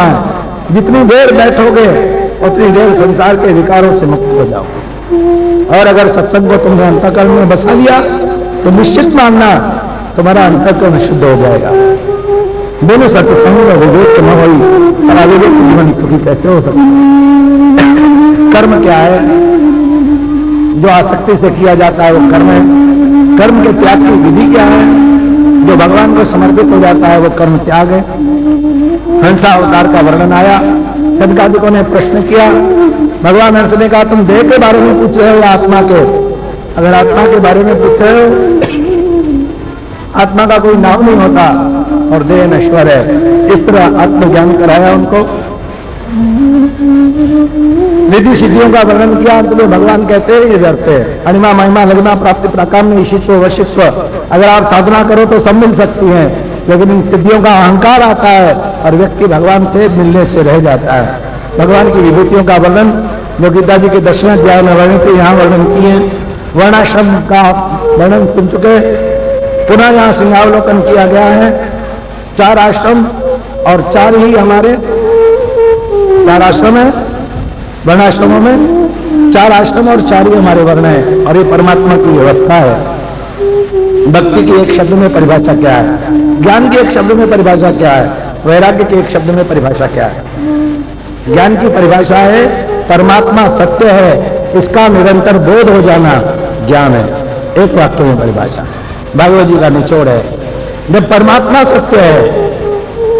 है। जितनी देर बैठोगे उतनी देर संसार के विकारों से मुक्त हो जाओ। और अगर सत्संग को तुमने अंतःकरण में बसा लिया तो निश्चित मानना तुम्हारा अंतःकरण शुद्ध हो जाएगा। दोनों सत्संग में विवेक न हो, अविवेक जीवन सुखी कैसे हो सकता? कर्म क्या है? जो आसक्ति से किया जाता है वो कर्म है। कर्म के त्याग की विधि क्या है? जो भगवान को समर्पित हो जाता है वो कर्म त्याग है। हंसा अवतार का वर्णन आया, सनकादिकों ने प्रश्न किया। भगवान हंस ने कहा तुम देह के बारे में पूछ रहे हो या आत्मा के? अगर आत्मा के बारे में पूछ रहे हो, आत्मा का कोई नाम नहीं होता और देह नश्वर है। इस तरह आत्मज्ञान कराया उनको, निधि सिद्धियों का वर्णन किया। अंत में भगवान कहते हैं ये व्यर्थ है। अणिमा महिमा लगना प्राप्ति प्राकाम्य ईशित्व वशित्व, अगर आप साधना करो तो सब मिल सकती हैं, लेकिन इन सिद्धियों का अहंकार आता है और व्यक्ति भगवान से मिलने से रह जाता है। भगवान की विभूतियों का वर्णन जो गीता जी के 10वें अध्याय में वर्णन किए, यहाँ वर्णन किए। वर्णाश्रम का वर्णन सुन चुके, पुनः यहाँ सिंहावलोकन किया गया है। 4 आश्रम और 4 ही हमारे 4 आश्रम है। वर्णाश्रमों में 4 आश्रम और 4 ही हमारे वर्ण है, और ये परमात्मा की व्यवस्था है। भक्ति की एक शब्द में परिभाषा क्या है? ज्ञान की एक शब्द में परिभाषा क्या है? वैराग्य की एक शब्द में परिभाषा क्या है? ज्ञान की परिभाषा है परमात्मा सत्य है, इसका निरंतर बोध हो जाना ज्ञान है। एक वाक्य में परिभाषा भागवत जी का निचोड़ है। जब परमात्मा सत्य है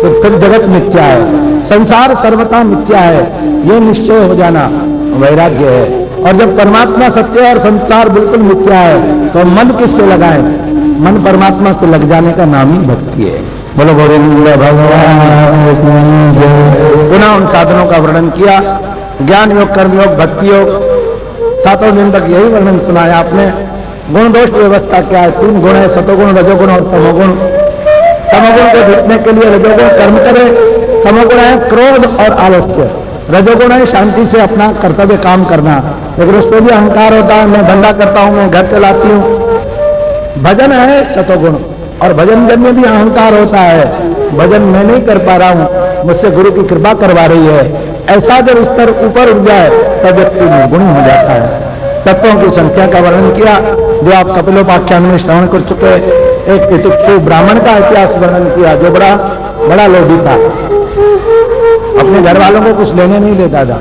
तो फिर जगत मिथ्या है, संसार सर्वथा मिथ्या है, यह निश्चय हो जाना वैराग्य है। और जब परमात्मा सत्य है और संसार बिल्कुल मिथ्या है तो मन किससे लगाएं? मन परमात्मा से लग जाने का नाम ही भक्ति है। बोलो गोविंद भगवान। पुनः उन साधनों का वर्णन किया, ज्ञान योग, कर्म योग, भक्ति योग। 7 दिन तक यही वर्णन सुनाया आपने। गुण दोष की व्यवस्था क्या है? 3 गुण है, सतोगुण, रजोगुण और तमोगुण। तमोगुण को जीतने के लिए रजोगुण कर्म करे। तमोगुण है क्रोध और आलस्य। रजोगुण है शांति से अपना कर्तव्य काम करना, लेकिन उसमें भी अहंकार होता है, मैं धंधा करता हूं, मैं घर चलाती हूं। भजन है सतोगुण, और भजन जन्य भी अहंकार होता है, भजन मैं नहीं कर पा रहा हूं, मुझसे गुरु की कृपा करवा रही है। ऐसा जब स्तर ऊपर उठ जाए तब व्यक्ति निर्गुण हो जाता है। तत्वों की संख्या का वर्णन किया जो आप कपिलोपाख्यान में श्रवण कर चुके। एक तितिक्षु ब्राह्मण का इतिहास वर्णन किया जो बड़ा लोभी था, अपने घर वालों को कुछ लेने नहीं देता था।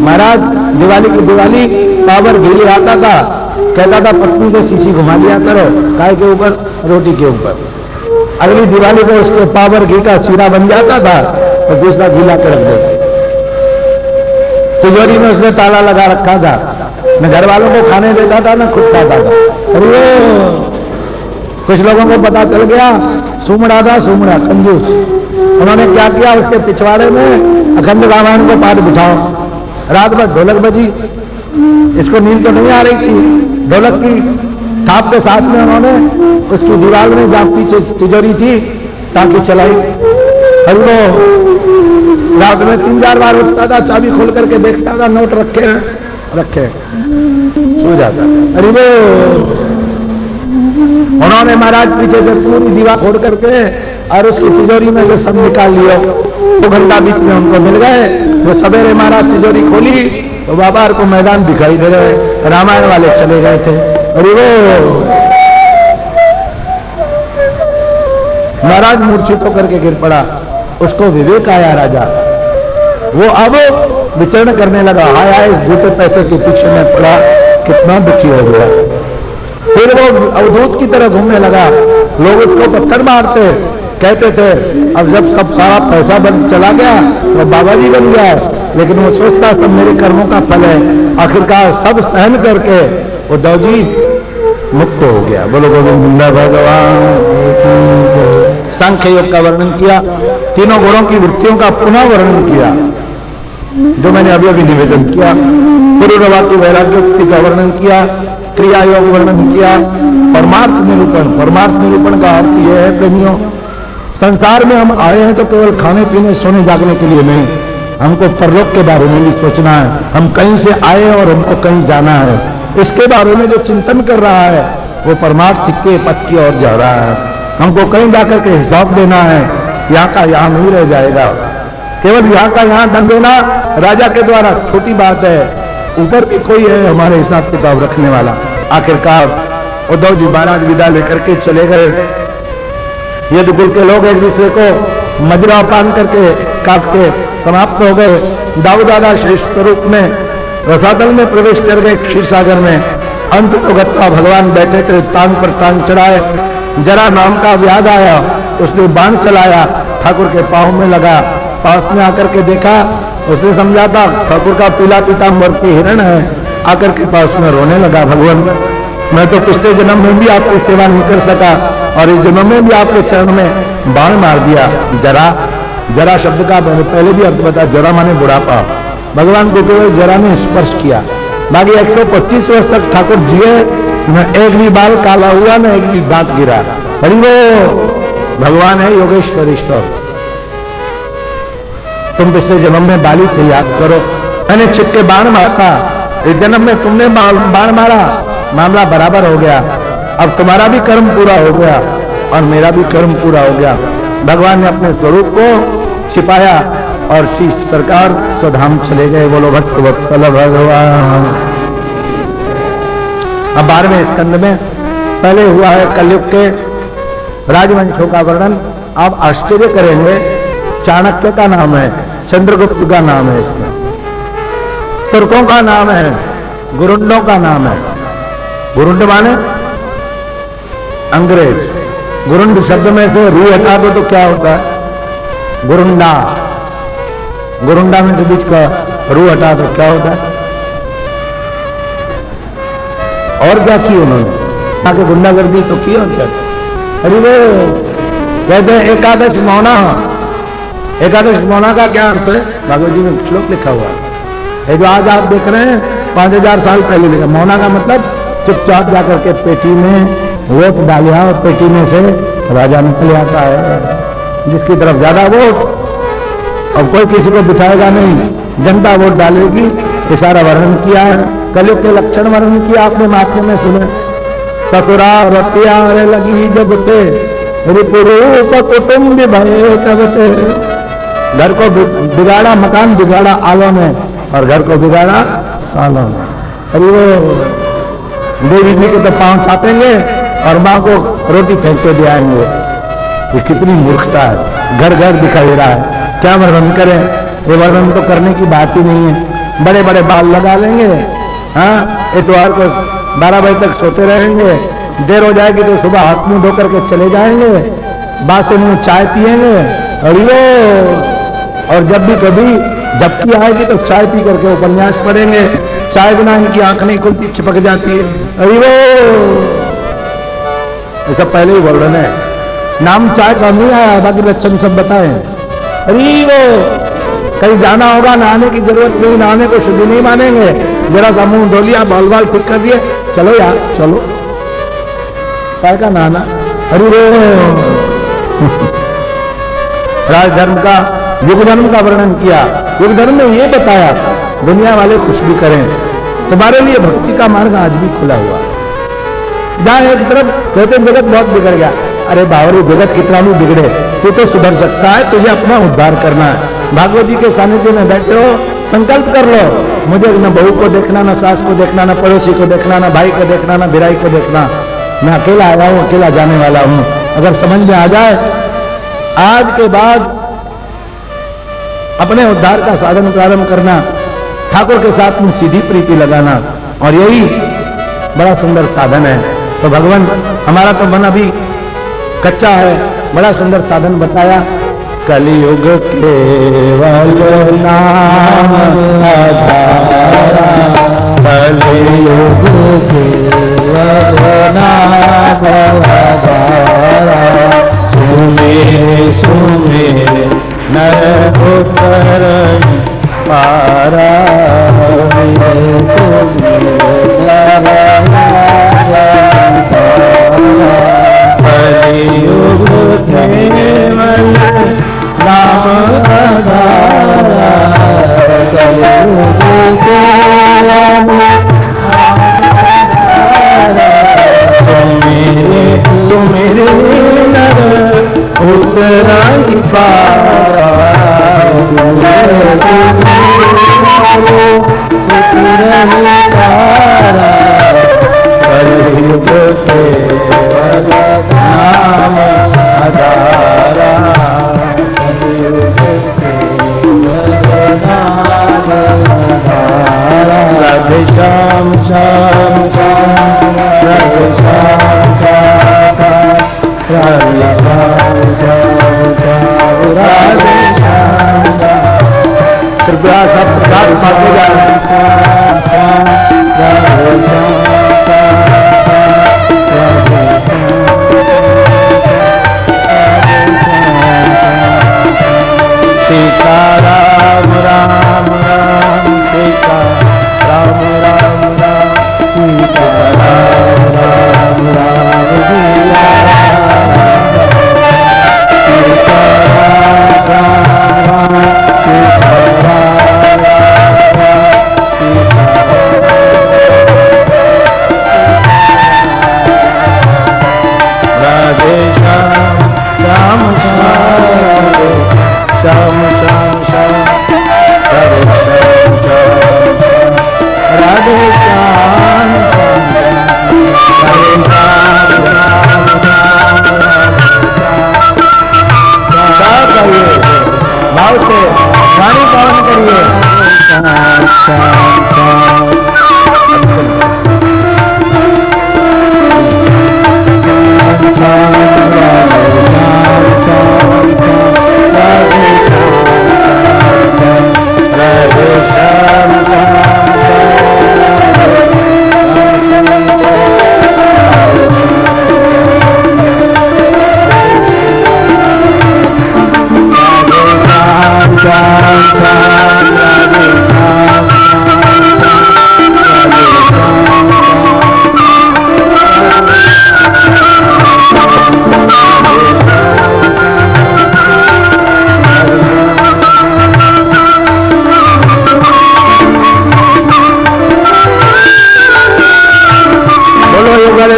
महाराज दिवाली की दिवाली पावर घी ले आता था, कहता था पत्नी से शीशी घुमा लिया करो, काय के ऊपर? रोटी के ऊपर। अगली दिवाली को उसके पावर घी का सीरा बन जाता था और दूसरा घी ला कर रख देता। तिजोरी में उसने ताला लगा रखा था, न घर वालों को खाने देता था न खुद खाता था। अरे कुछ लोगों को पता चल गया, सुमड़ा था, सुमड़ा कंजूस। उन्होंने क्या किया, उसके पिछवाड़े में अखंड रामायण को पाठ बिठाओ। रात भर ढोलक बजी, इसको नींद तो नहीं आ रही थी, ढोलक की थाप के साथ में उन्होंने उसकी दीवार में जहां पीछे तिजोरी थी ताकि चलाई। और वो रात में 3-4 बार उठता था, चाबी खोल करके देखता था, नोट रखे सो जाता। अरे वो उन्होंने महाराज पीछे से पूरी दीवार फोड़ करके और उसकी तिजोरी में से सब निकाल लिया। 2 घंटा बीच में उनको मिल गए। वो सवेरे महाराज तिजोरी खोली तो बाबा को मैदान दिखाई दे रहे, रामायण वाले चले गए थे। अरे वो महाराज मूर्छित होकर के गिर पड़ा। उसको विवेक आया राजा, वो अब विचरण करने लगा, हाय इस झूठे पैसे के पीछे में पड़ा, कितना दुखी हो गया। फिर वो अवधूत की तरह घूमने लगा, लोग उसको पत्थर मारते, कहते थे अब जब सब सारा पैसा बन चला गया तो बाबा जी बन गया। लेकिन वो सोचता सब मेरे कर्मों का फल है। आखिरकार सब सहन करके वो दौजी मुक्त हो गया। बोलो गोविंद भगवान। सांख्य योग का वर्णन किया, तीनों गुणों की वृत्तियों का पुनः वर्णन किया जो मैंने अभी अभी निवेदन किया। पूर्ववाक्य वैराग्योक्ति का वर्णन किया, क्रिया योग वर्णन किया, परमार्थ निरूपण। परमार्थ निरूपण का अर्थ यह है प्रेमियों, संसार में हम आए हैं तो केवल खाने पीने सोने जागने के लिए नहीं, हमको परलोक के बारे में भी सोचना है। हम कहीं से आए और हमको कहीं जाना है, इसके बारे में जो चिंतन कर रहा है वो परमार्थ के पथ की ओर जा रहा है। हमको कहीं जाकर के हिसाब देना है, यहाँ का यहाँ नहीं रह जाएगा। केवल यहाँ का यहाँ दंड देना राजा के द्वारा छोटी बात है, ऊपर भी कोई है हमारे हिसाब किताब रखने वाला। आखिरकार उद्धव जी महाराज विदा लेकर के चले गए। यदुकुल के लोग एक दूसरे को मदिरा पान करके काट के समाप्त हो गए। दाऊ दादा शेष स्वरूप में रसातल में प्रवेश कर गए, क्षीर सागर में। अंत तो गत्ता भगवान बैठे थे, टांग पर टांग चढ़ाए। जरा नाम का व्याध आया, उसने बाण चलाया, ठाकुर के पांव में लगा। पास में आकर के देखा, उसने समझा था ठाकुर का पीला पीताम्बर की हिरण है। आकर के पास में रोने लगा, भगवान मैं तो पिछले जन्म में भी आपकी सेवा नहीं कर सका और इस जन्म में भी आपके चरण में बाण मार दिया। जरा जरा शब्द का मैंने पहले भी अर्थ बता, जरा माने बुढ़ापा। भगवान को केवल जरा ने स्पर्श किया, बाकी 125 वर्ष तक ठाकुर जिए, न एक भी बाल काला हुआ, न एक भी दांत गिरा। अरे वो भगवान है योगेश्वर ईश्वर। तुम पिछले जन्म में बाली थे, याद करो, मैंने छिपके बाण मारा, इस जन्म में तुमने बाण मारा, मामला बराबर हो गया। अब तुम्हारा भी कर्म पूरा हो गया और मेरा भी कर्म पूरा हो गया। भगवान ने अपने स्वरूप को छिपाया और श्री सरकार स्वधाम चले गए। बोलो भक्त वत्सल भगवान। अब 12वें स्कंद में पहले हुआ है कलयुग के राजवंशों का वर्णन। आप आश्चर्य करेंगे, चाणक्य का नाम है, चंद्रगुप्त का नाम है, इसमें तुर्कों का नाम है, गुरुंडों का नाम है। गुरुंड माने अंग्रेज। गुरुंड शब्द में से रू हटा दो तो क्या होता है? गुरुंडा। गुरुंडा में से बीच का रू हटा दो क्या होता है? और क्या की उन्होंने? आके गुंडागर्दी तो की और क्या? अरे वो कहते हैं एकादश मौना। एकादश मौना का क्या अर्थ है? भागवत जी में श्लोक लिखा हुआ है, जो आज आप देख रहे हैं 5000 साल पहले लिखा। मौना का मतलब चुपचाप जाकर के पेटी में वोट डालिया और पेटी में से राजा निकल आता है, जिसकी तरफ ज्यादा वोट। अब कोई किसी को बिठाएगा नहीं, जनता वोट डालेगी। ये सारा वर्णन किया है, कलयुग के लक्षण वर्णन किया आपने माथे में सुने। ससुरा रतिया लगी जब ते रिपुरूप कुटुंब भये तब ते। घर को बिगाड़ा, मकान बिगाड़ा आलों में, और घर को बिगाड़ा सालों में। अरे वो देवी जी के तो पांव छापेंगे और माँ को रोटी फेंक के दे आएंगे। ये कितनी मूर्खता है, घर घर दिखाई रहा है। क्या वर्णन करें? ये वर्णन तो करने की बात ही नहीं है। बड़े बड़े बाल लगा लेंगे, हाँ, इतवार को 12 बजे तक सोते रहेंगे, देर हो जाएगी तो सुबह हाथ मुंह धो करके चले जाएंगे, बासे मुंह चाय पिएंगे। और जब भी कभी जबकि आएगी तो चाय पी करके उपन्यास पढ़ेंगे। चाय बिना इनकी आंख नहीं खुलती, चिपक जाती है। अरे वो ऐसा पहले ही वर्णन है, नाम चाय का नहीं आया, बाकी लक्षण सब बताए। अरे वो कहीं जाना होगा, नहाने की जरूरत नहीं, नहाने को शुद्धि नहीं मानेंगे। जरा सा मुंह धो लिया, बाल बाल ठीक कर दिए, चलो यार चलो, काय का नहाना। अरे वो राजधर्म का, युग धर्म का वर्णन किया। युग धर्म में ये बताया, दुनिया वाले कुछ भी करें, तुम्हारे लिए भक्ति का मार्ग आज भी खुला हुआ है। जहां एक तरफ कहते जगत बहुत बिगड़ गया, अरे बावरी जगत कितना भी बिगड़े, तू तो सुधर सकता है, तुझे अपना उद्धार करना है। भागवत जी के सानिध्य में बैठे हो, संकल्प कर लो, मुझे न बहू को देखना, न सास को देखना, न पड़ोसी को देखना, न भाई को देखना, न भिराई को देखना। मैं अकेला आया हूं, अकेला जाने वाला हूं। अगर समझ में आ जाए, आज के बाद अपने उद्धार का साधन प्रारंभ करना, ठाकुर के साथ में सीधी प्रीति लगाना, और यही बड़ा सुंदर साधन है। तो भगवान, हमारा तो मन अभी कच्चा है, बड़ा सुंदर साधन बताया। कलियुग केवल नाम आधारा, कलियुग केवल नाम आधारा, सुमेर सुमेर नर उतर पारा। कलियुग केवल नाम आधारा, कलियुग केवल सुमेर नर उतरा पारा। कलयुग केवल नाम आधारा, कलयुग केवल नाम आधारा। राधे श्याम श्याम श्याम, राधे श्याम श्याम श्याम, राधे श्याम श्याम श्याम, राधे श्याम श्याम। कृपया सब प्रसाद पाते जा रहे हैं। सीता राम राम राम, सीता राम राम राम, सीता राम राम राम, सीता राम राम, सीता राधे श्याम श्याम श्याम, श्याम श्याम श्याम, राधे श्याम श्याम, राधे श्याम श्याम, राधे श्याम राम राम, राधे भाव से वाणी पावन करिए। श्याम श्याम श्याम,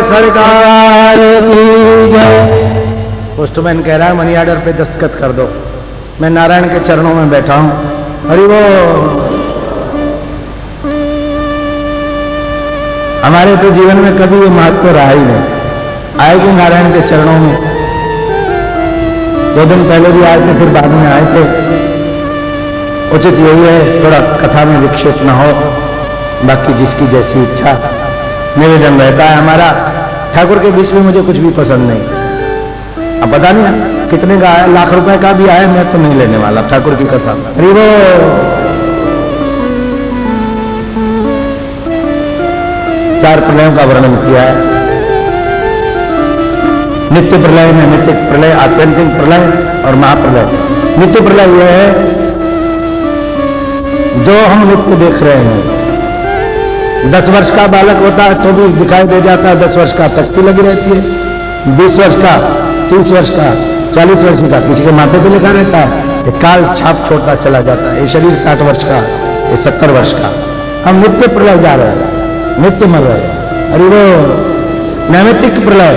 सरकार की जय। पोस्टमैन कह रहा है मनी ऑर्डर पे दस्तखत कर दो। मैं नारायण के चरणों में बैठा हूं। हरि वो हमारे तो जीवन में कभी ये महत्व रहा ही नहीं। आएगी नारायण के चरणों में। 2 दिन पहले भी आए थे, फिर बाद में आए थे। उचित यही है थोड़ा कथा में विक्षेप न हो, बाकी जिसकी जैसी इच्छा। निवेदन रहता है हमारा, ठाकुर के बीच में मुझे कुछ भी पसंद नहीं। अब पता नहीं कितने का आया, लाख रुपए का भी आया, मैं तो नहीं लेने वाला ठाकुर की कथा। अरे वो 4 प्रलयों का वर्णन किया है। नित्य प्रलय, नैमित्तिक प्रलय, आत्यंतिक प्रलय और महाप्रलय। नित्य प्रलय यह है जो हम नित्य देख रहे हैं। 10 वर्ष का बालक होता है तो भी दिखाई दे जाता है, 10 वर्ष का तख्ती लगी रहती है, 20 वर्ष का, 30 वर्ष का, 40 वर्ष का, किसी के माथे पे लिखा रहता है। ये काल छाप छोड़ता चला जाता है। ये शरीर 60 वर्ष का, ये 70 वर्ष का। हम नित्य प्रलय जा रहे हैं, नित्य मर रहे हैं। अरे वो नैमित्तिक प्रलय,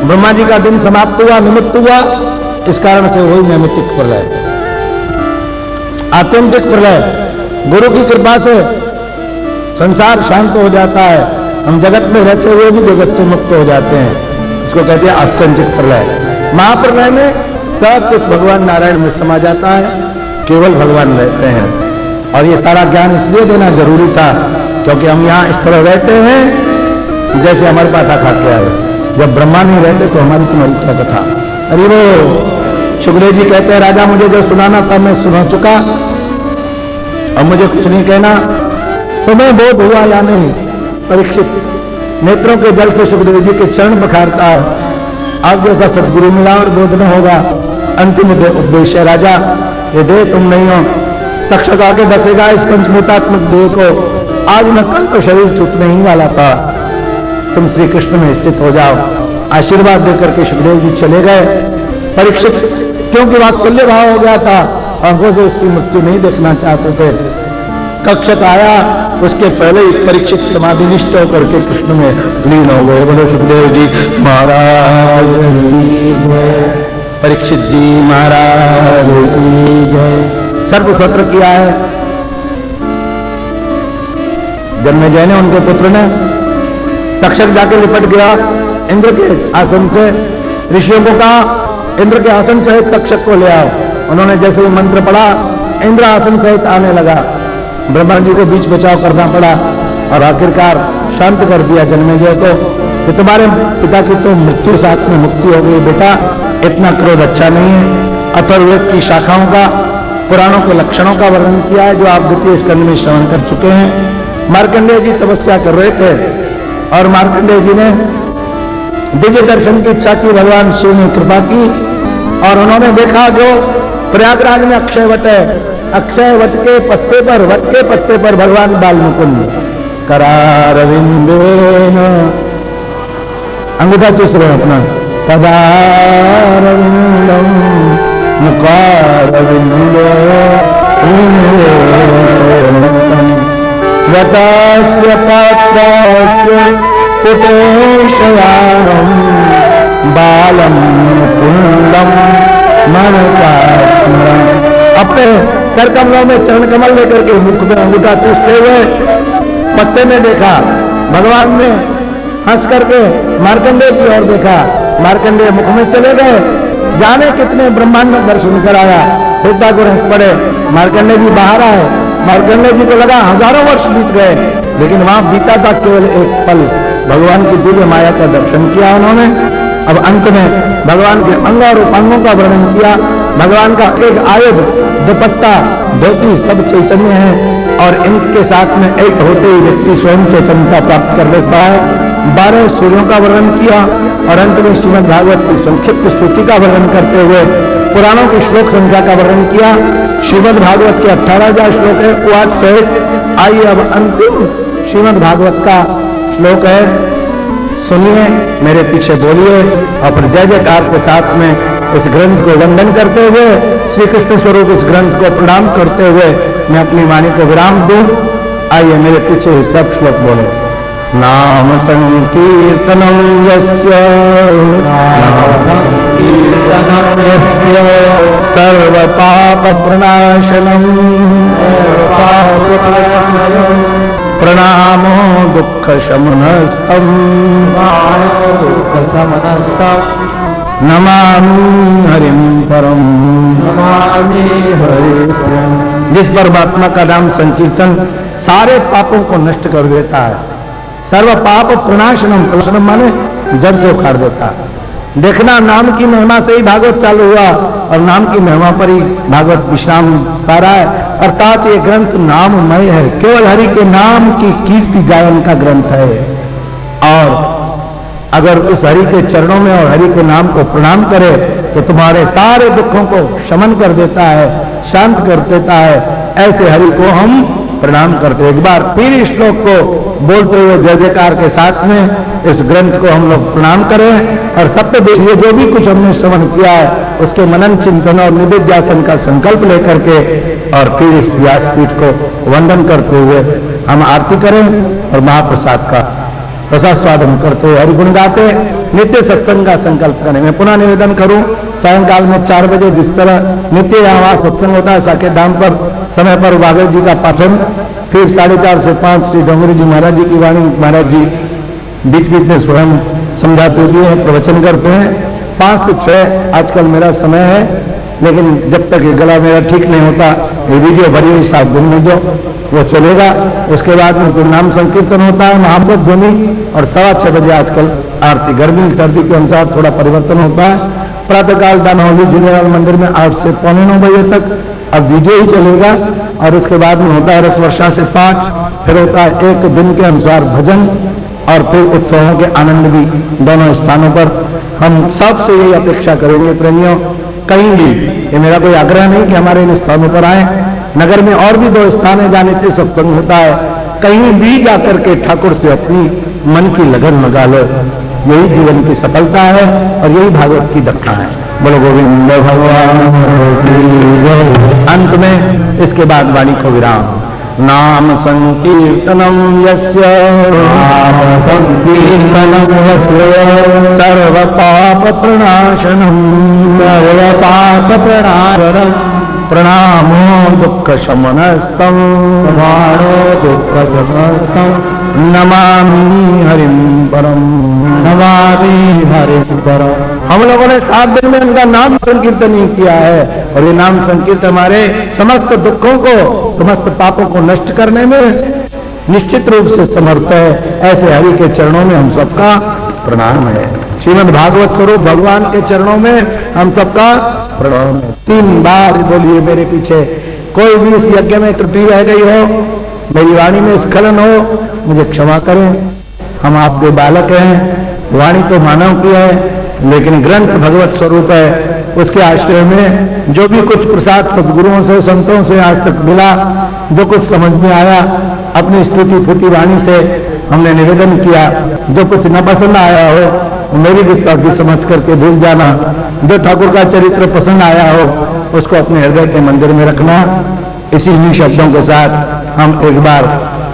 ब्रह्मा जी का दिन समाप्त हुआ, निमित्त हुआ, इस कारण से वही नैमित्तिक प्रलय। आत्यंतिक प्रलय, गुरु की कृपा से संसार शांत हो जाता है, हम जगत में रहते हुए भी जगत से मुक्त हो जाते हैं। इसको कहते हैं आत्यंतिक प्रलय। महाप्रलय में सब कुछ भगवान नारायण में समा जाता है, केवल भगवान रहते हैं। और ये सारा ज्ञान इसलिए देना जरूरी था क्योंकि हम यहाँ इस तरह रहते हैं जैसे हमारे पाठा खा के आए। जब ब्रह्मा नहीं रहते तो हमारी तुम्हारी क्या कथा। अरे वो सुखदेव जी कहते हैं राजा मुझे जो सुनाना था मैं सुना चुका, अब मुझे कुछ नहीं कहना। तुम्हें बोध हुआ या नहीं? परीक्षित नेत्रों के जल से सुखदेव जी के चरण बखारता है। आप जैसा सदगुरु मिला और बोध न होगा। अंतिम उपदेश है राजा, ये देह तुम नहीं हो, तक्षक आके बसेगा इस पंचभूतात्मक देह को। आज न कल तो शरीर छूटने ही वाला था, तुम श्री कृष्ण में स्थित हो जाओ। आशीर्वाद देकर के सुखदेव जी चले गए। परीक्षित क्योंकि वात्सल्य भाव हो गया था, आंखों से उसकी मृत्यु नहीं देखना चाहते थे। कक्षक आया, उसके पहले ही परीक्षित समाधिनिष्ठ होकर के कृष्ण में लीन हो गए। बोले सुखदेव जी महाराज, परीक्षित जी महाराज सर्वसत्र किया है। जन्मेजय ने, उनके पुत्र ने, तक्षक जाके लिपट गया इंद्र के आसन से। ऋषियों को कहा इंद्र के आसन सहित तक्षक को ले आओ। उन्होंने जैसे ही मंत्र पढ़ा इंद्र आसन सहित आने लगा। ब्रह्मा जी को बीच बचाव करना पड़ा और आखिरकार शांत कर दिया जन्मेजय को कि तुम्हारे पिता की तो मृत्यु साथ में मुक्ति हो गई बेटा, इतना क्रोध अच्छा नहीं है। अथर्ववेद की शाखाओं का, पुराणों के लक्षणों का वर्णन किया है जो आप द्वितीय स्कंद में श्रवण कर चुके हैं। मार्कंडेय जी तपस्या कर रहे थे और मार्कंडेय जी ने दिव्य दर्शन की इच्छा की, भगवान शिव ने कृपा की और उन्होंने देखा जो प्रयागराज में अक्षय वट है, अक्षय वट के पत्ते पर भगवान बाल मुकुंद करारविंदेन अंगूठा चूस रहे अपना, कदारविंदम मुकारविंदो वतस्य पात्रस्य कुटेशयानम बालम मुकुंदम मनसा स्मरन्। अपने कर कमलों में चरण कमल लेकर के मुख में अंगूठा चूसते हुए पत्ते में देखा। भगवान ने हंस करके मार्कंडेय की ओर देखा। मार्कंडेय मुख में चले गए। जाने कितने ब्रह्मांड में दर्शन कराया। फिर ठाकुर हंस पड़े। मार्कंडेय जी बाहर आए। मार्कंडेय जी को लगा हजारों वर्ष बीत गए, लेकिन वहां बीता था केवल एक पल। भगवान की दिव्य माया का दर्शन किया उन्होंने। अब अंत में भगवान के अंग और उपांगों का वर्णन किया। भगवान का एक आयुध, दुपट्टा, धोती सब चैतन्य है और इनके साथ में एक होते ही व्यक्ति स्वयं चैतन्यता प्राप्त कर लेता है। 12 सूर्यों का वर्णन किया और अंत में श्रीमद् भागवत की संक्षिप्त स्तुति का वर्णन करते हुए पुराणों की श्लोक संख्या का वर्णन किया। श्रीमद् भागवत के 18,000 श्लोक है उवाच सहित। आइए अब अंतिम श्रीमद् भागवत का श्लोक है, सुनिए, मेरे पीछे बोलिए और फिर जय जयकार के साथ में इस ग्रंथ को वंदन करते हुए, श्री कृष्ण स्वरूप इस ग्रंथ को प्रणाम करते हुए मैं अपनी वाणी को विराम दूं। आइए मेरे पीछे ही सब श्लोक बोले। नाम संकीर्तनम यस्य सर्व पाप प्रणाशनम प्रणामो दुख शमनस्तम नमामि हरिम परम। जिस परमात्मा का नाम संकीर्तन सारे पापों को नष्ट कर देता है। सर्व पाप प्रणाशनम, प्रणाशनम माने जड़ से उखाड़ देता है। देखना, नाम की महिमा से ही भागवत चालू हुआ और नाम की महिमा पर ही भागवत विश्राम पा रहा है। अर्थात ये ग्रंथ नाममय है, केवल हरि के नाम की कीर्ति गायन का ग्रंथ है। और अगर उस हरि के चरणों में और हरि के नाम को प्रणाम करे तो तुम्हारे सारे दुखों को शमन कर देता है, शांत कर देता है। ऐसे हरि को हम प्रणाम करते। एक बार फिर इस श्लोक को बोलते हुए जय जयकार के साथ में इस ग्रंथ को हम लोग प्रणाम करें और सप्तदेश ये जो भी कुछ हमने श्रवण किया है उसके मनन चिंतन और निवेद्यासन का संकल्प लेकर के और फिर इस व्यासपीठ को वंदन करते हुए हम आरती करें और महाप्रसाद का रसास्वादन करते हुए हरिगुण गाते नित्य सत्संग का संकल्प करें। मैं पुनः निवेदन करूं, सायंकाल में 4 बजे जिस तरह नित्य यहाँ सत्संग होता है साकेत धाम पर, समय पर वागड़ जी का पाठन, फिर 4:30 से 5 श्री डोंगरी जी महाराज जी की वाणी, महाराज जी बीच बीच में स्वयं समझाते भी हैं, प्रवचन करते हैं। 5 से 6 आजकल मेरा समय है, लेकिन जब तक ये गला मेरा ठीक नहीं होता ये वीडियो भरी हुई 7 दिन में जो वो चलेगा। उसके बाद में फिर नाम संकीर्तन होता है, महामृत ध्वनि और 6:15 बजे आजकल आरती। गर्मी सर्दी के अनुसार थोड़ा परिवर्तन होता है। प्रातःकाल दानहौली झूलेलाल मंदिर में 8 से 9:15 बजे तक अब वीडियो ही चलेगा और उसके बाद में होता है रस वर्षा से 5, फिर होता है 1 दिन के अनुसार भजन और फिर उत्सवों के आनंद भी दोनों स्थानों पर। हम सबसे यही अपेक्षा करेंगे प्रेमियों, कहीं भी, ये मेरा कोई आग्रह नहीं कि हमारे इन स्थानों पर आए, नगर में और भी 2 स्थान है जाने से सत्संग होता है, कहीं भी जाकर के ठाकुर से अपनी मन की लगन लगा लो। यही जीवन की सफलता है और यही भागवत की दक्षा है। बोलो गोविंद भगवान की जय। अंत में इसके बाद वाणी को विराम। नाम संकीर्तनम यस्य सर्व पाप प्रणाशनम प्रणामो दुख शमनस्तम प्रमाणो दुख शमनस्तम नमामि हरिम परम नमामि हरिम परम। हम लोगों ने 7 दिन में उनका नाम संकीर्तन ही किया है और ये नाम संकीर्तन हमारे समस्त दुखों को, समस्त पापों को नष्ट करने में निश्चित रूप से समर्थ है। ऐसे हरि के चरणों में हम सबका प्रणाम है। श्रीमद् भागवत स्वरूप भगवान के चरणों में हम सबका प्रणाम है। 3 बार बोलिए मेरे पीछे। कोई भी इस यज्ञ में त्रुटि रह गई हो, मेरी वाणी में स्खलन हो, मुझे क्षमा करें। हम आपके बालक हैं। वाणी तो मानव की है, लेकिन ग्रंथ भगवत स्वरूप है। उसके आश्रय में जो भी कुछ प्रसाद सदगुरुओं से, संतों से आज तक मिला, जो कुछ समझ में आया, अपनी स्तुति फूटी वाणी से हमने निवेदन किया। जो कुछ न पसंद आया हो, मेरी गुस्ताखी समझ करके भूल जाना। जो ठाकुर का चरित्र पसंद आया हो, उसको अपने हृदय के मंदिर में रखना। इसी ही शब्दों के साथ हम एक बार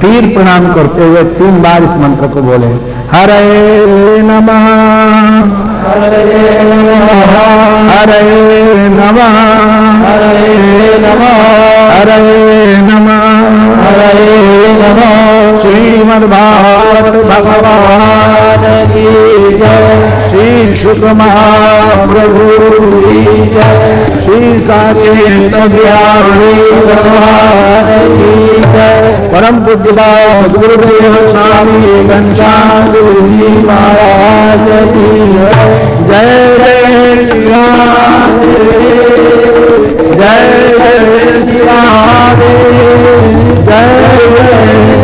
फिर प्रणाम करते हुए 3 बार इस मंत्र को बोले। हरे नमः, हरे नमः, हरे नमः, हरे नमः, हरे नमः, हरे नमः। श्रीमद्भागवत भगवान की जय, श्री शुक महाप्रभु की जय, श्री साकेत बिहारी भगवान की जय। परम पूज्य सद्गुरुदेव स्वामी घनश्याम गुरु जी महाराज की जय। जय श्री राम, जय जय श्री राम, जय जय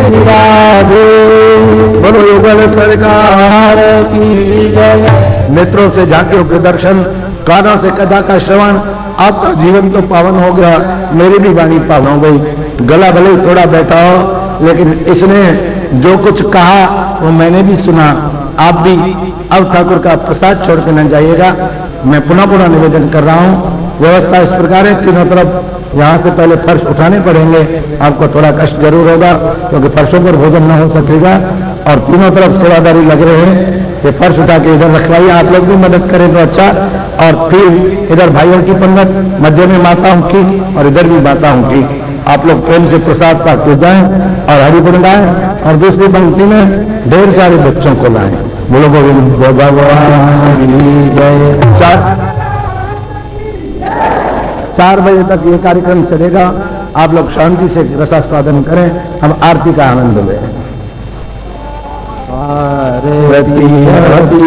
श्री राधे। बोलो युगल सरकार की जय। नेत्रों से झांकियों के दर्शन, कानों से कथा का श्रवण, आपका जीवन तो पावन हो गया, मेरी भी वाणी पावन हो गई। गला भले ही थोड़ा बैठा हो, लेकिन इसने जो कुछ कहा वो मैंने भी सुना, आप भी। अब ठाकुर का प्रसाद छोड़ के न जाइएगा। मैं पुनः पुनः निवेदन कर रहा हूँ। व्यवस्था इस प्रकार है, तीनों तरफ यहाँ से पहले फर्श उठाने पड़ेंगे। आपको थोड़ा कष्ट जरूर होगा, क्योंकि फर्शों पर भोजन न हो सकेगा और तीनों तरफ सेवादारी लग रहे हैं। ये फर्श उठा के इधर रखवाइए, आप लोग भी मदद करें तो अच्छा। और फिर इधर भाइयों की पंगत, मध्य में माताओं की और इधर भी माताओं की। आप लोग प्रेम से प्रसाद पाते जाएं और हरिगुण गाएं, और दूसरी पंक्ति में ढेर सारे बच्चों को लाएं। बोलो गोविंद भगवान की जय। 4 बजे तक ये कार्यक्रम चलेगा। आप लोग शांति से रसास्वादन करें, हम आरती का आनंद लें। आरती आरती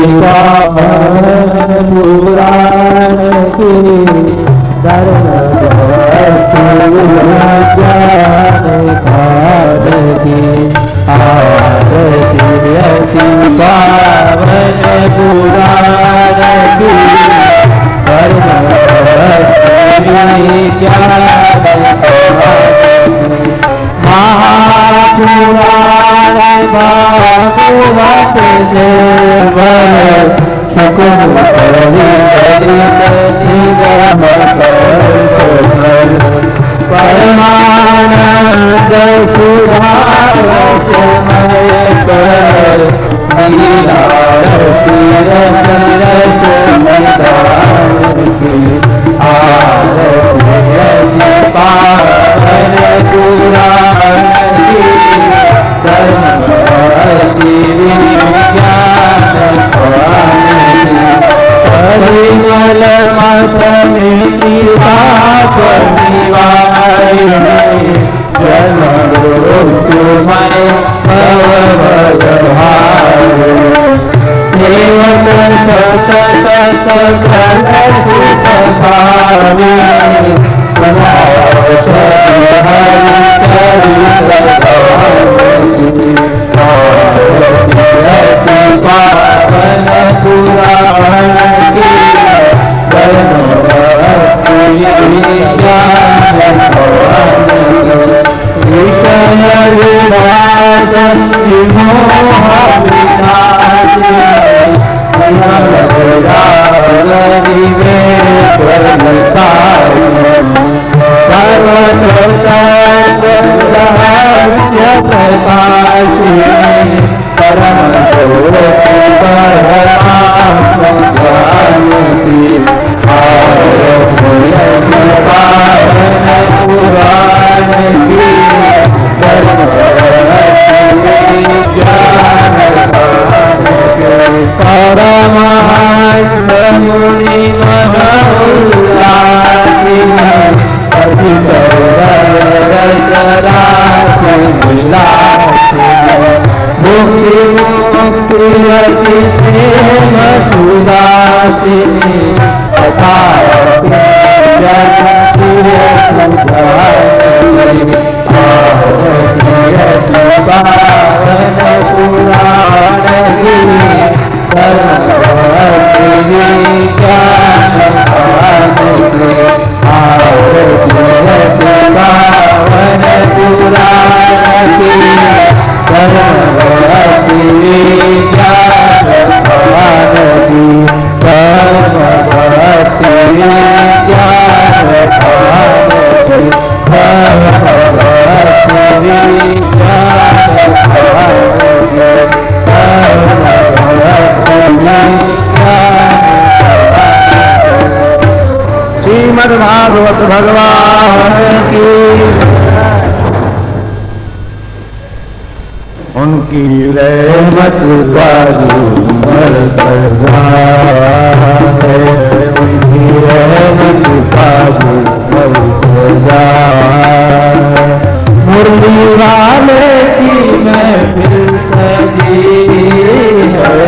परमानंद परम पुराण की परमाहंस मुनि मनोल्लासी अति मुक्ति मुक्ति अति प्रेम सुदासिनी तथा पावन पुराण की श्रीमद्भागवत भगवान की उनकी रहमत का झूमर सजा है, उनकी रहमत का झूमर सजा मुरली वाले की महफिल सजी है,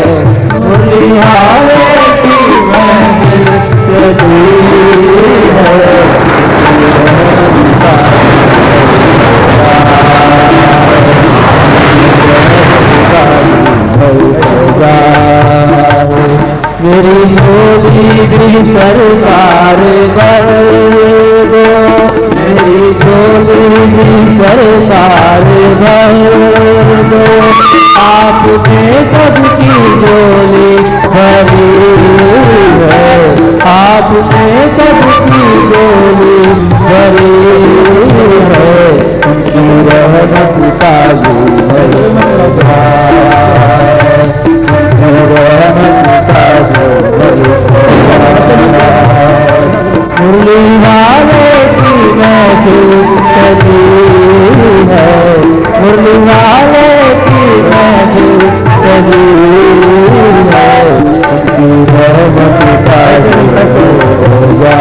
मुरली वाले की महफिल सजी है। मेरी झोली भी सरकार भर दो, मेरी झोली भी सरकार भर दो, आपने सबकी झोली भरी है, आपने सबकी झोली भरी है, उनकी रहमत का झूमर सजा मुरली वाले की महफिल सजी है, मुरली वाले की महफिल सजी है, उनकी रहमत का सजा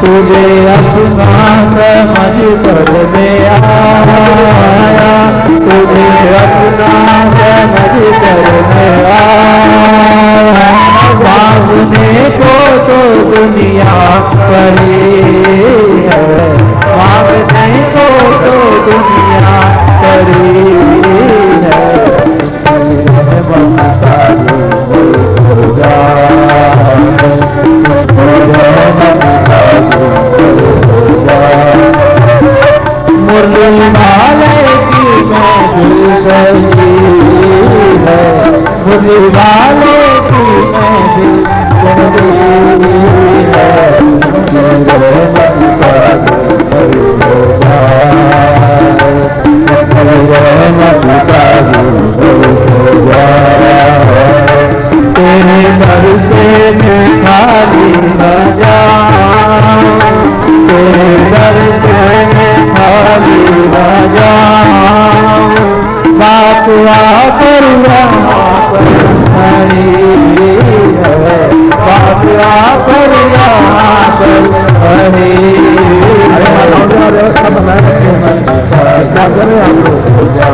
तुझे अपना समझ कर में आया, तुझे अपना समझ कर में आया, मांगने को तो दुनिया पड़ी है, मांगने को तो दुनिया पड़ी है, मुरली वाले की महफिल सजी है, मुरली वाले की महफिल सजी है, तेरे दर से मैं खाली न जाऊं, तेरे दर से मैं खाली न जाऊं, बात आकर यहाँ पर खड़ी है, बात आकर यहाँ पर खड़ी व्यवस्था बनाए रखे हैं, क्या करें आप लोग बढ़िया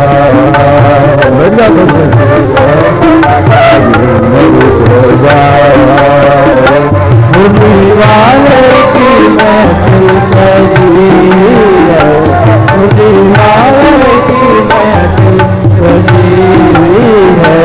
मुरली वाले की महफिल सजी है, मुरली वाले की महफिल सजी है,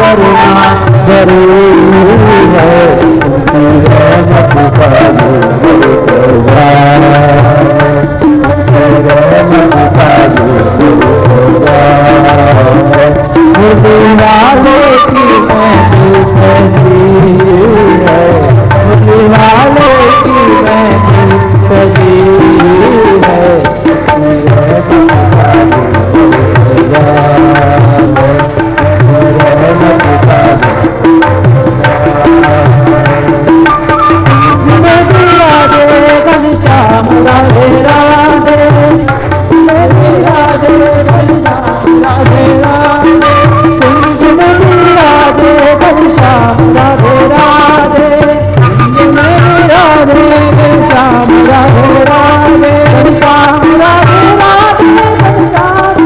करना जरूरी है, उनकी रहमत का होगा, रहमत का होगा। मुझे वाले की महफिल सजी है, मुझे वाले की महफिल सजी है, रहमत का होगा, रहमत का घनश्याम राधे राधे, राधे राधे घनश्याम राधे राधे, कुंज में राधे घनश्याम राधे राधे, कुंज में राधे घनश्याम राधे राधे, घनश्याम राधे राधे, घनश्याम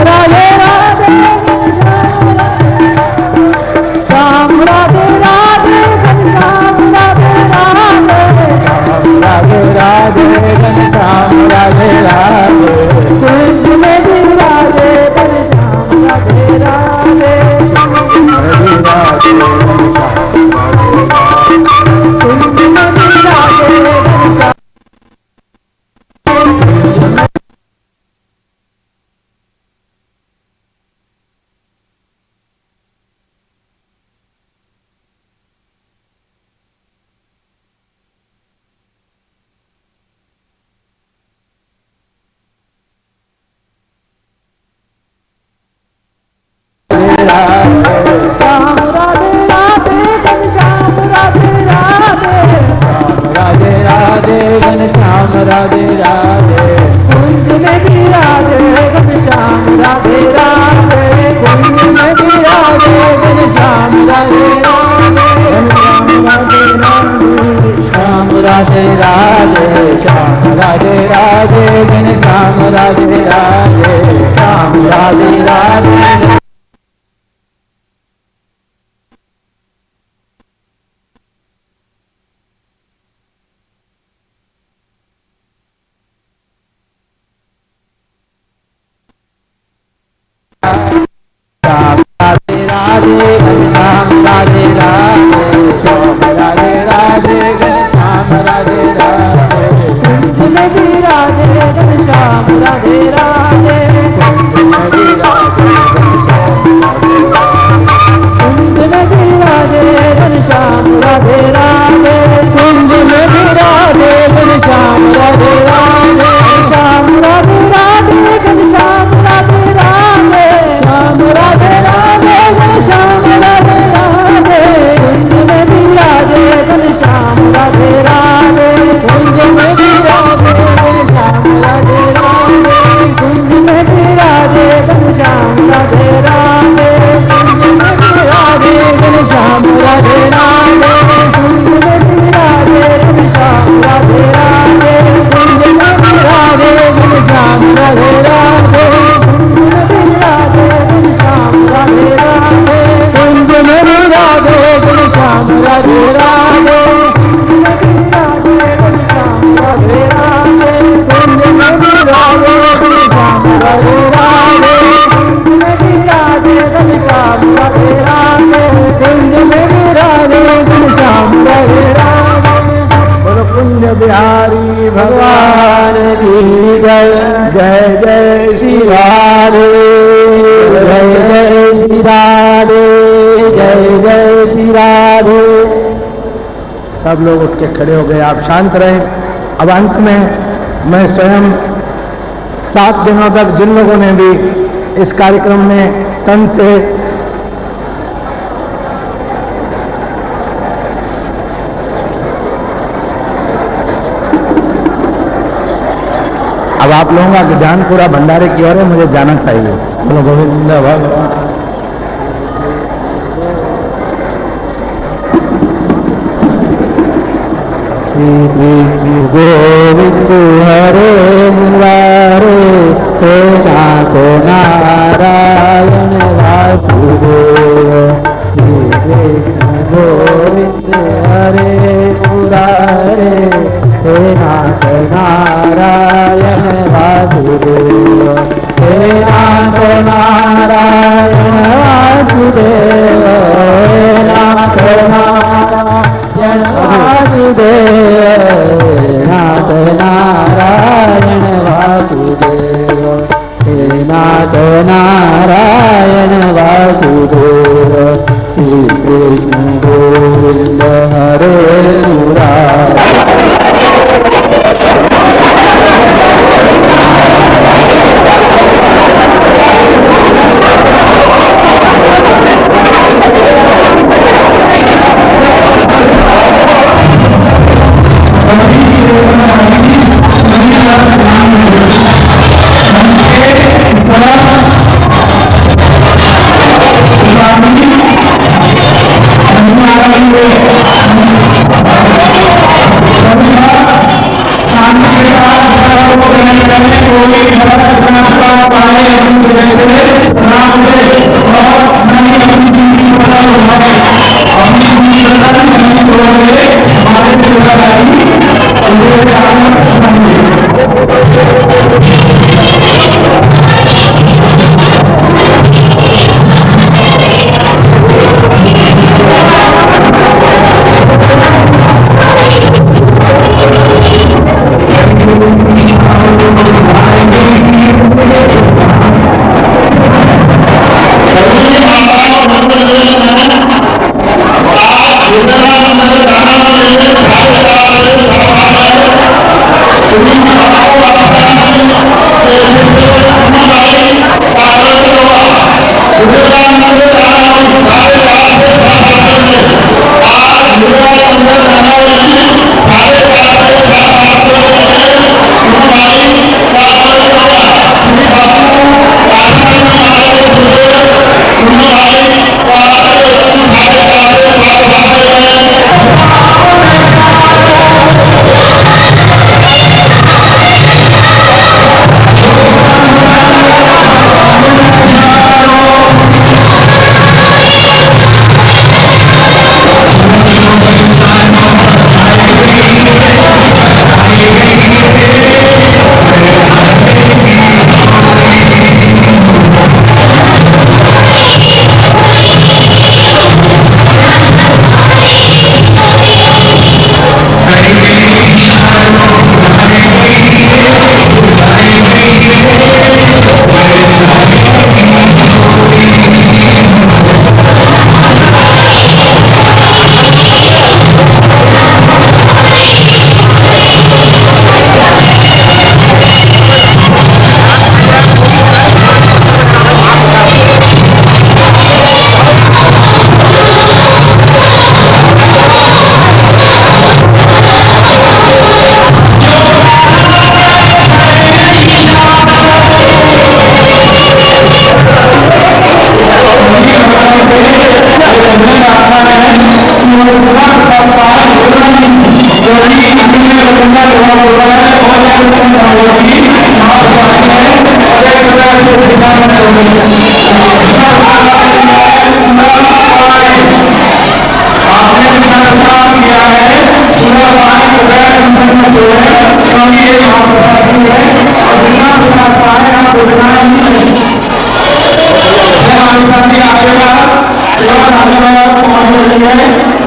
राधे राधे, श्याम राधे राधे, श्याम राधे राधे, घनश्याम राधे राधे, राधे राधे घनश्याम राधे राधे, कुंज में भी राधे घनश्याम राधे राधे, कुंज में भी राधे घनश्याम राधे राधे, कुंज में भी राधे घनश्याम। श्याम राधे राधे घनश्याम राधे राधे, श्याम राधे राधे घनश्याम राधे राधे, कुंज में भी राधे घनश्याम राधे राधे, कुंज में भी राधे घनश्याम राधे राधे, घनश्याम राधे राधे, श्याम राधे राधे, श्याम राधे राधे घनश्याम राधे राधे, श्याम राधे राधे। राधे राधे घनश्याम राधे राधे, श्याम राधे राधे घनश्याम राधे राधे, कुंज में भी राधे घनश्याम राधे राधे, कुंज में भी राधे घनश्याम राधे राधे, कुंज में भी राधे घनश्याम राधे राधे, कुंज में भी राधे घनश्याम राधे राधे, श्याम राधे राधे घनश्याम राधे राधे, श्याम राधे राधे घनश्याम राधे राधे, कुंज में भी राधे घनश्याम राधे राधे, कुंज में भी राधे घनश्याम राधे राधे, कुंज में भी राधे घनश्याम राधे राधे, कुंज में भी राधे घनश्याम राधे राधे, कुंज में भी राधे घनश्याम राधे राधे, कुंज में भी राधे घनश्याम राधे राधे, कुंज में भी राधे घनश्याम राधे राधे, कुंज में भी राधे घनश्याम राधे राधे, कुंज में भी राधे घनश्याम राधे राधे, कुंज में भी राधे घनश्याम राधे राधे। बोलो कुंज बिहारी भगवान की जय, जय जय श्री राधे, जय जय श्री राधे, जय जय श्री राधे। सब लोग उठ के खड़े हो गए, आप शांत रहे। अब अंत में मैं स्वयं 7 दिनों तक जिन लोगों ने भी इस कार्यक्रम में तन से अब आप लोगों का ध्यान पूरा भंडारे की ओर है, मुझे जाना चाहिए। बोलो गोविंद भगवान। गोविंद हरे मुरारे, हे नाथ नारायण वासुदेव, गोविंद हरे मुरारे, हे नाथ नारायण वासुदेव, हे नाथ नारायण नारायण वासुदेव श्री कृष्ण गोविंद हरे मुरारी।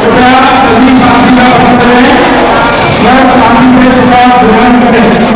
कृपया सभी साथी का पत्र है, मैं सामने के साथ ध्यान करें।